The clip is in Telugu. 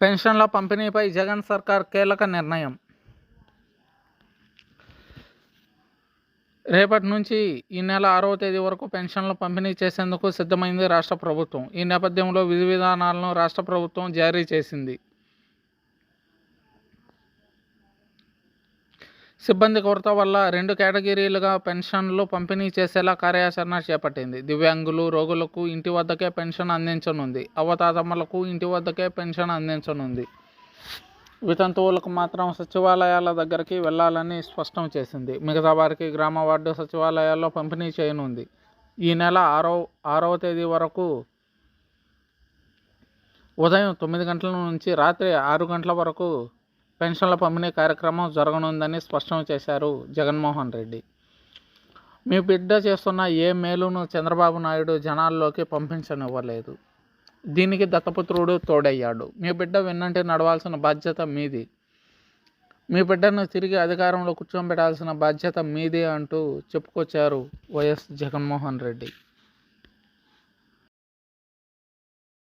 పెన్షన్ల పంపిణీపై జగన్ సర్కార్ కీలక నిర్ణయం. రేపటి నుంచి ఈ నెల 6వ తేదీ వరకు పెన్షన్లు పంపిణీ చేసేందుకు సిద్ధమైంది రాష్ట్ర ప్రభుత్వం. ఈ నేపథ్యంలో విధి విధానాలను రాష్ట్ర ప్రభుత్వం జారీ చేసింది. సిబ్బంది కొరత వల్ల 2 కేటగిరీలుగా పెన్షన్లు పంపిణీ చేసేలా కార్యాచరణ చేపట్టింది. దివ్యాంగులు, రోగులకు ఇంటి వద్దకే పెన్షన్ అందించనుంది. అవ్వాతాతమ్మలకు ఇంటి వద్దకే పెన్షన్ అందించనుంది. వితంతువులకు మాత్రం సచివాలయాల దగ్గరికి వెళ్లాలని స్పష్టం చేసింది. మిగతా వారికి గ్రామ వార్డు సచివాలయాల్లో పంపిణీ చేయనుంది. ఈ నెల 6వ తేదీ వరకు ఉదయం 9 గంటల నుంచి రాత్రి 6 గంటల వరకు పెన్షన్ల పంపిణీ కార్యక్రమం జరగనుందని స్పష్టం చేశారు జగన్మోహన్ రెడ్డి. మీ బిడ్డ చేస్తున్న ఏ మేలును చంద్రబాబు నాయుడు జనాల్లోకి పంపించనివ్వలేదు. దీనికి దత్తపుత్రుడు తోడయ్యాడు. మీ బిడ్డ వెన్నంటి నడవాల్సిన బాధ్యత మీది. మీ బిడ్డను తిరిగి అధికారంలో కూర్చోబెట్టాల్సిన బాధ్యత మీది అంటూ చెప్పుకొచ్చారు వైఎస్ జగన్మోహన్ రెడ్డి.